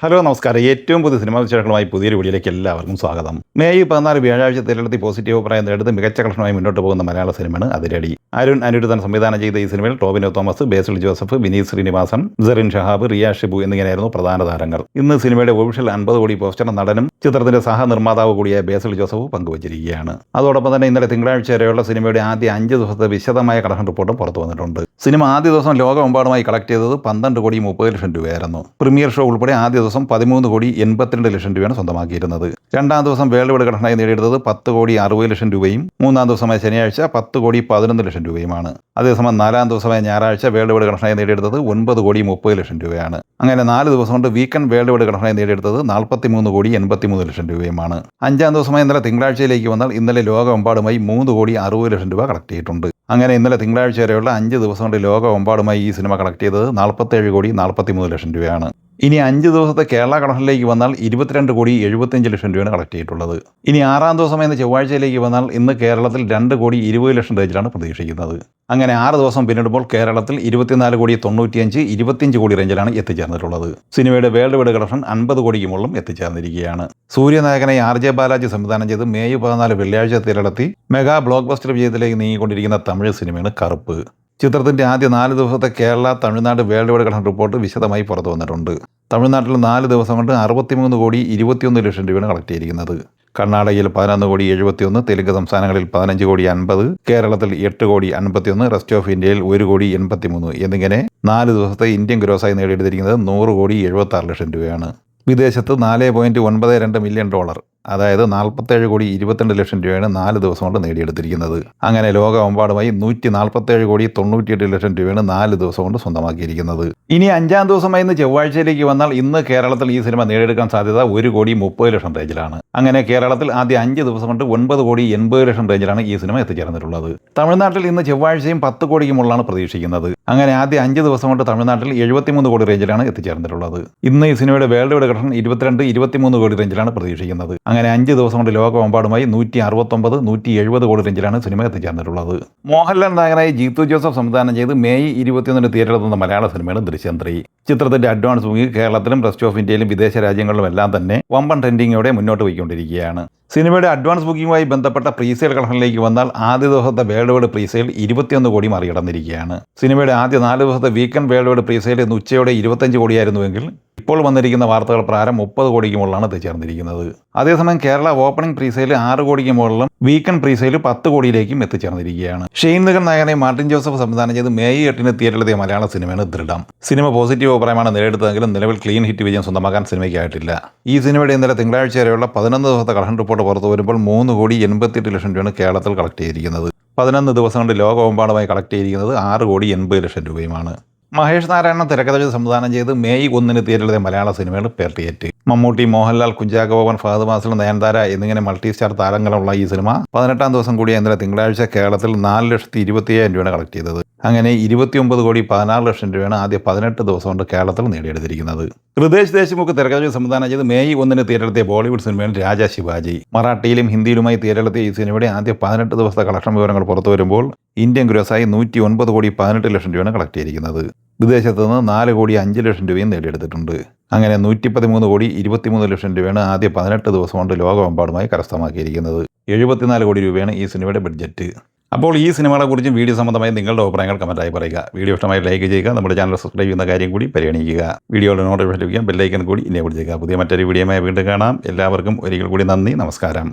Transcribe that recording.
Hello നമസ്കാരം. ഏറ്റവും പുതിയ സിനിമാ വിശേഷങ്ങളുമായി പുതിയൊരു വീഡിയോയിലേക്ക് എല്ലാവർക്കും സ്വാഗതം. മെയ് 14 വ്യാഴാഴ്ച തിരഞ്ഞെടുത്തി പോസിറ്റീവ് അഭിപ്രായം നേടുന്ന മികച്ച കളക്ഷനുമായി മുന്നോട്ട് പോകുന്ന മലയാള സിനിമയാണ് അതിരടി. അരുൺ അനിരുദ്ധൻ സംവിധാനം ചെയ്ത ഈ സിനിമയിൽ ടോവിനോ തോമസ്, ബേസിൽ ജോസഫ്, വിനീത് ശ്രീനിവാസൻ, സെറിൻ ഷഹാബ്, റിയ ഷിബു എന്നിങ്ങനെയായിരുന്നു പ്രധാന താരങ്ങൾ. ഇന്ന് സിനിമയുടെ ഒഫീഷ്യൽ 50 കോടി പോസ്റ്റർ നടനും ചിത്രത്തിന്റെ സഹനിർമ്മാതാവ് കൂടിയായ ബേസിൽ ജോസഫ് പങ്കുവച്ചിരിക്കുകയാണ്. അതോടൊപ്പം തന്നെ ഇന്നലെ തിങ്കളാഴ്ച വരെയുള്ള സിനിമയുടെ ആദ്യ 5 ദിവസത്തെ വിശദമായ കളക്ഷൻ റിപ്പോർട്ടും പുറത്തു വന്നിട്ടുണ്ട്. സിനിമ ആദ്യ ദിവസം ലോകമെമ്പാടുമായി കളക്ട് ചെയ്തത് 12 കോടി 30 ലക്ഷം രൂപയായിരുന്നു. പ്രീമിയർ ഷോ ഉൾപ്പെടെ ആദ്യ ദിവസം 13 കോടി 82 ലക്ഷം രൂപയാണ് സ്വന്തമാക്കിയിരുന്നത്. രണ്ടാം ദിവസം വേൾഡ് വൈഡ് കളക്ഷനായി നേടിയെടുത്തത് 10 കോടി 60 ലക്ഷം രൂപയും മൂന്നാം ദിവസമായ ശനിയാഴ്ച 10 കോടി 11 ലക്ഷം രൂപയുമാണ്. അതേസമയം നാലാം ദിവസമായ ഞായറാഴ്ച വേൾഡ് വൈഡ് കളക്ഷനായി നേടിയെടുത്തത് 9 കോടി 30 ലക്ഷം രൂപയാണ്. അങ്ങനെ 4 ദിവസം കൊണ്ട് വീക്കെൻഡ് വേൾഡ് വൈഡ് കളക്ഷനായി നേടിയെടുത്തത് 43 കോടി 83 ലക്ഷം രൂപയുമാണ്. അഞ്ചാം ദിവസമായ ഇന്നലെ തിങ്കളാഴ്ചയിലേക്ക് വന്നാൽ ഇന്നലെ ലോകമെമ്പാടുമായി 3 കോടി 60 ലക്ഷം രൂപ കളക്ട് ചെയ്തിട്ടുണ്ട്. അങ്ങനെ ഇന്നലെ തിങ്കളാഴ്ച വരെയുള്ള 5 ദിവസം കൊണ്ട് ലോകമെമ്പാടുമായി ഈ സിനിമ കളക്ട് ചെയ്തത് 47 കോടി 43 ലക്ഷം രൂപയാണ്. ഇനി 5 ദിവസത്തെ കേരള കളക്ഷനിലേക്ക് വന്നാൽ 22 കോടി 75 ലക്ഷം രൂപയാണ് കളക്ട് ചെയ്തിട്ടുള്ളത്. ഇനി 6-ാം ദിവസമായ ചൊവ്വാഴ്ചയിലേക്ക് വന്നാൽ ഇന്ന് കേരളത്തിൽ 2 കോടി 20 ലക്ഷം റേഞ്ചിലാണ് പ്രതീക്ഷിക്കുന്നത്. അങ്ങനെ 6 ദിവസം പിന്നിടുമ്പോൾ കേരളത്തിൽ 24 കോടി 95, 25 കോടി റേഞ്ചിലാണ് എത്തിച്ചേർന്നിട്ടുള്ളത്. സിനിമയുടെ വേൾഡ് വൈഡ് കളക്ഷൻ 50 കോടിക്ക് മുകളിലും എത്തിച്ചേർന്നിരിക്കുകയാണ്. സൂര്യനായകനായി RJ ബാലാജി സംവിധാനം ചെയ്ത് മെയ് 14 വെള്ളിയാഴ്ച തിരഞ്ഞെടുത്തി മെഗാ ബ്ലോക്ക് ബസ്റ്റർ വിജയത്തിലേക്ക് നീങ്ങിക്കൊണ്ടിരിക്കുന്ന തമിഴ് സിനിമയാണ് കറുപ്പ്. ചിത്രത്തിന്റെ ആദ്യ 4 ദിവസത്തെ Kerala Tamil Nadu world wide collection report വിശദമായി പുറത്തു വന്നിട്ടുണ്ട്. തമിഴ്നാട്ടിൽ 4 ദിവസം കൊണ്ട് 63 കോടി 21 ലക്ഷം രൂപയാണ് കളക്ട് ചെയ്തിരിക്കുന്നത്. കർണാടകയിൽ 11 കോടി 71, തെലുങ്ക് സംസ്ഥാനങ്ങളിൽ 15 കോടി 50, കേരളത്തിൽ 8 കോടി 51, റെസ്റ്റ് ഓഫ് ഇന്ത്യയിൽ 1 കോടി 83 എന്നിങ്ങനെ 4 ദിവസത്തെ ഇന്ത്യൻ ഗ്രോസായി നേടിയെടുത്തിരിക്കുന്നത് 100 കോടി 76 ലക്ഷം രൂപയാണ്. വിദേശത്ത് $4.92 മില്യൺ, അതായത് 47 കോടി 22 ലക്ഷം രൂപയാണ് 4 ദിവസം കൊണ്ട് നേടിയെടുത്തിരിക്കുന്നത്. അങ്ങനെ ലോകമെമ്പാടുമായി 147 കോടി 98 ലക്ഷം രൂപയാണ് 4 ദിവസം കൊണ്ട് സ്വന്തമാക്കിയിരിക്കുന്നത്. ഇനി 5-ാം ദിവസമായി ഇന്ന് ചൊവ്വാഴ്ചയിലേക്ക് വന്നാൽ ഇന്ന് കേരളത്തിൽ ഈ സിനിമ നേടിയെടുക്കാൻ സാധ്യത 1 കോടി 30 ലക്ഷം റേഞ്ചിലാണ്. അങ്ങനെ കേരളത്തിൽ ആദ്യ 5 ദിവസം കൊണ്ട് 9 കോടി 80 ലക്ഷം റേഞ്ചിലാണ് ഈ സിനിമ എത്തിച്ചേർന്നിട്ടുള്ളത്. തമിഴ്നാട്ടിൽ ഇന്ന് ചൊവ്വാഴ്ചയും 10 കോടിക്ക് മുകളിലാണ് പ്രതീക്ഷിക്കുന്നത്. അങ്ങനെ ആദ്യ 5 ദിവസം കൊണ്ട് തമിഴ്നാട്ടിൽ 73 കോടി റേഞ്ചിലാണ് എത്തിച്ചേർന്നിട്ടുള്ളത്. ഇന്ന് ഈ സിനിമയുടെ വേൾഡ് വൈഡ് കളക്ഷൻ 23 കോടി റേഞ്ചിലാണ് പ്രതീക്ഷിക്കുന്നത്. അങ്ങനെ 5 ദിവസം കൊണ്ട് ലോകമെമ്പാടുമായി 169, 170 കോടി റേഞ്ചിലാണ് സിനിമ എത്തിച്ചേർന്നിട്ടുള്ളത്. മോഹൻലാൽ നായകനായി ജീത്തു ജോസഫ് സംവിധാനം ചെയ്ത് മെയ് 21 തിയേറ്ററിലെത്തുന്ന മലയാള സിനിമയാണ് ദൃശ്യം 3. ചിത്രത്തിന്റെ അഡ്വാൻസ് ബുക്കിംഗ് കേരളത്തിലും റെസ്റ്റ് ഓഫ് ഇന്ത്യയിലും വിദേശ രാജ്യങ്ങളിലും എല്ലാം തന്നെ വമ്പൻ ട്രെൻഡിങ്ങോടെ മുന്നോട്ട് പോയിക്കൊണ്ടിരിക്കുകയാണ്. സിനിമയുടെ അഡ്വാൻസ് ബുക്കിംഗുമായി ബന്ധപ്പെട്ട പ്രീസെയിൽ കളക്ഷനിലേക്ക് വന്നാൽ ആദ്യ ദിവസത്തെ വേൾഡ് വൈഡ് പ്രീസെയിൽ 21 കോടി മറികടന്നിരിക്കുകയാണ്. സിനിമയുടെ ആദ്യ 4 ദിവസത്തെ വീക്കെൻഡ് വേൾഡ് വൈഡ് പ്രീസെയിൽ ഇന്ന് ഉച്ചയോടെ 25 കോടിയായിരുന്നുവെങ്കിൽ ഇപ്പോൾ വന്നിരിക്കുന്ന വാർത്തകൾ പ്രകാരം 30 കോടിക്ക് മുകളിലാണ് എത്തിച്ചേർന്നിരിക്കുന്നത്. അതേസമയം കേരള ഓപ്പണിംഗ് പ്രീസെയിൽ 6 കോടിക്ക് മുകളിലും വീക്കെൻഡ് പ്രീസെയിൽ 10 കോടിയിലേക്കും എത്തിച്ചേർന്നിരിക്കുകയാണ്. ഷെയ്ൻ നിഗൻ നായകനെ മാർട്ടിൻ ജോസഫ് സംവിധാനം ചെയ്ത് മെയ് 8 തിയേറ്ററിലെത്തിയ മലയാള സിനിമയാണ് ദൃഢം. സിനിമ പോസിറ്റീവ് അഭിപ്രായമാണ് നേടിയെടുത്തതെങ്കിലും നിലവിൽ ക്ലീൻ ഹിറ്റ് വിജയം സ്വന്തമാക്കാൻ സിനിമയ്ക്കായിട്ടില്ല. ഈ സിനിമയുടെ ഇന്നലെ തിങ്കളാഴ്ച വരെയുള്ള 11 ദിവസത്തെ കളക്ഷൻ റിപ്പോർട്ട് പുറത്തു വരുമ്പോൾ 3 കോടി 88 ലക്ഷം രൂപയാണ് കേരളത്തിൽ കളക്ട് ചെയ്തിരിക്കുന്നത്. 11 ദിവസം കൊണ്ട് ലോകമെമ്പാടുമായി കളക്ട് ചെയ്തിരിക്കുന്നത് 6 കോടി 80 ലക്ഷം രൂപയുമാണ്. മഹേഷ് നാരായണൻ തിരക്കഥ സംവിധാനം ചെയ്ത് മെയ് 1 തിയേറ്ററിലെ മലയാള സിനിമയാണ് പേർട്ടിയേറ്റ്. മമ്മൂട്ടി, മോഹൻലാൽ, കുഞ്ചാക്കോ ബോബൻ, ഫഹദ് ഫാസിൽ, നയൻതാര എന്നിങ്ങനെ മൾട്ടി സ്റ്റാർ താരങ്ങളുള്ള ഈ സിനിമ 18-ാം ദിവസം കൂടിയ ഇന്നലെ തിങ്കളാഴ്ച കേരളത്തിൽ 4,27,000 രൂപയാണ് കളക്ട് ചെയ്തത്. അങ്ങനെ 29 കോടി 16 ലക്ഷം രൂപയാണ് ആദ്യ 18 ദിവസം കൊണ്ട് കേരളത്തിൽ നേടിയെടുത്തിരിക്കുന്നത്. ഹൃദേശ് ദേശ്മുഖ് തിരക്കഥ സംവിധാനം ചെയ്ത് മെയ് 1 തിയേറ്ററിലെത്തിയ ബോളിവുഡ് സിനിമയാണ് രാജ ശിവാജി. മറാഠിയിലും ഹിന്ദിയിലുമായി തിയേറ്ററിലെത്തിയ ഈ സിനിമയുടെ ആദ്യ 18 ദിവസത്തെ കളക്ഷൻ വിവരങ്ങൾ പുറത്തു വരുമ്പോൾ ഇന്ത്യൻ ഗ്രോസായി 109 കോടി 18 ലക്ഷം രൂപയാണ് കളക്ട് ചെയ്തിരിക്കുന്നത്. വിദേശത്ത് നിന്ന് 4 കോടി 5 ലക്ഷം രൂപയും നേടിയെടുത്തിട്ടുണ്ട്. അങ്ങനെ 113 കോടി 23 ലക്ഷം രൂപയാണ് ആദ്യ 18 ദിവസം കൊണ്ട് ലോകമെമ്പാടുമായി കരസ്ഥമാക്കിയിരിക്കുന്നത്. 74 കോടി രൂപയാണ് ഈ സിനിമയുടെ ബഡ്ജറ്റ്. അപ്പോൾ ഈ സിനിമകളെക്കുറിച്ചും വീഡിയോ സംബന്ധമായി നിങ്ങളുടെ അഭിപ്രായങ്ങൾ കമൻറ്റായി പറയുക. വീഡിയോ ഇഷ്ടമായി ലൈക്ക് ചെയ്യുക. നമ്മുടെ ചാനൽ സബ്സ്ക്രൈബ് ചെയ്യുന്ന കാര്യം കൂടി പരിഗണിക്കുക. വീഡിയോയുടെ നോട്ടിഫിക്കേഷൻ ലഭിക്കാൻ ബെല്ലൈക്കൻ കൂടി എന്നെ വിളിച്ചേക്കുക. പുതിയ മറ്റൊരു വീഡിയോയുമായി വീണ്ടും കാണാം. എല്ലാവർക്കും ഒരിക്കൽ കൂടി നന്ദി, നമസ്കാരം.